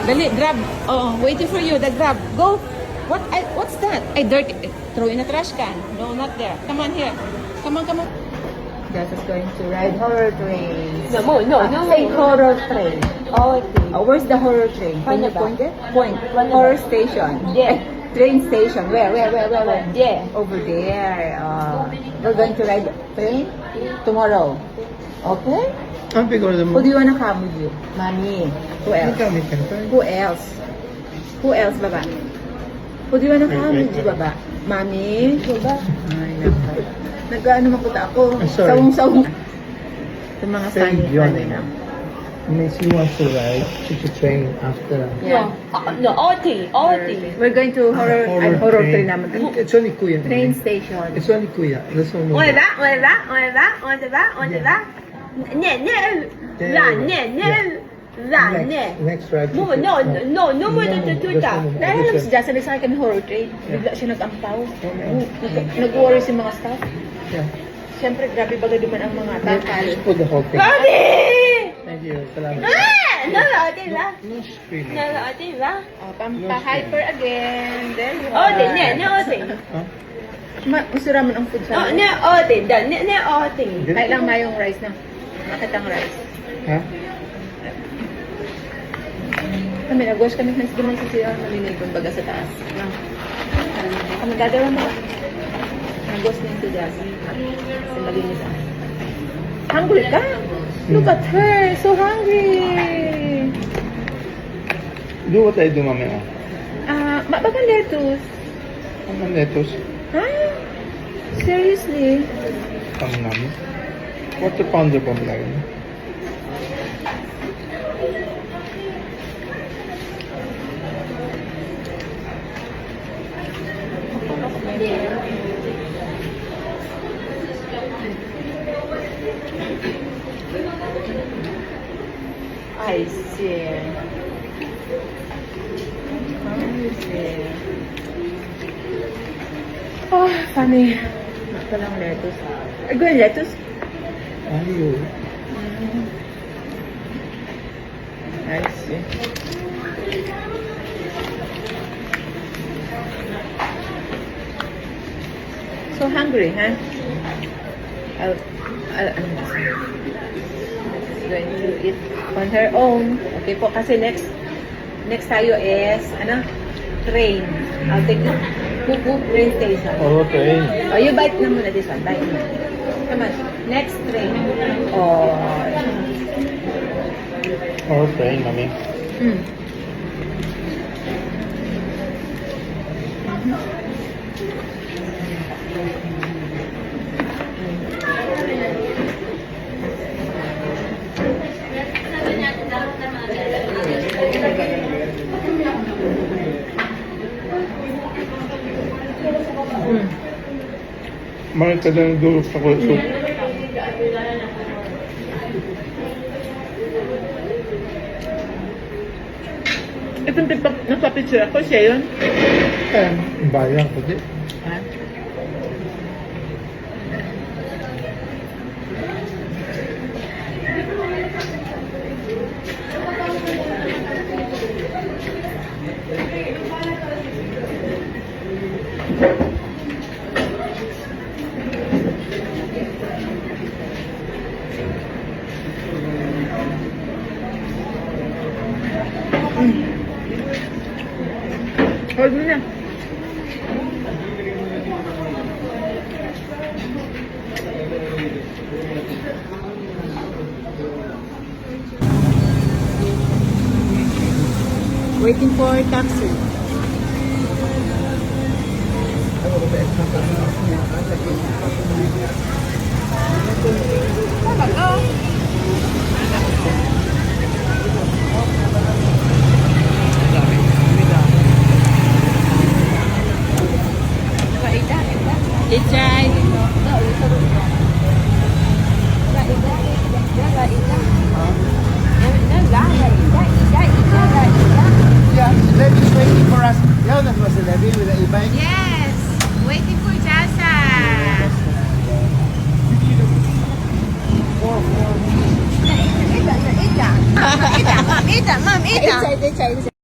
Dali, grab. Oh, waiting for you. The grab. Go. What's that? I dirty. Throw in a trash can. No, not there. Come on here. Come on, come on. Jas is going to ride horror trains. No. Say horror train. Okay. Oh, where's the horror train? Can you point it? Point. Horror station. Yeah. Train station. Where? Yeah. Over there. We're going to ride train tomorrow. Okay? Ang bigor Who mo. do you wanna come with you? Mommy. Who else? Ikaw, may kanto. Who else? Who else, baba? Who do you wanna come with you, baba? Mommy? Baba? Ay, naku. Nag-ano makuta ako. I'm sorry. Sawong-sawong. Sa mga Say sanit your na name. nila. Miss, you want to ride to train after. Yeah. No, OT. We're going to horror train naman. It's only Kuya. Train station. It's only Kuya. That's all. On y va. Next ride. No more than tuta. Dahil alam si Jasa sa akin horror train. Bigla siya nag-ampaw. Nag-worry si mga staff. Yeah. Siyempre, grabe baga duman ang mga takal. Just put the whole thing. Thank you. Salamat. No screaming. Pampa-hyper again. Then, Huh? Masura man ang food sa Kahit lang mayong rice na. Makitang rice. Huh? Kami, nag-wash kami ng sigaman sa siya. Malinipon baga sa taas. Kami gagawa mo. Nag-wash niya si Jasa. Kasi malinis ako. Hungry ka? Look at her. So hungry. Do what I do, mamaya. Baka lettuce. Ang lettuce. Huh? Seriously? Ang namin. Quarter pounder pa lagi. I see. Oh, funny. Ito lang lettuce. Ay, gawin lettuce? Ayaw. I see. So hungry, huh? I'll going to eat on her own. Okay po, kasi next tayo is, train. I'll take the train station. Okay. Oh, you bite na muna this one. Bite na. Come on. Next train. Oh. Okay, mami. Mm. Mahal ka lang dulo sa kulso. Itong nagpa-picture ako, siya yun? Bayang ko di. Ha? Hold mo na. Waiting for taxi. Ichay. Yeah, Levy's waiting for us. Yeah, that was the Levy with the e-bike. Yes, waiting for Jasa. Ita, ma'am, ita.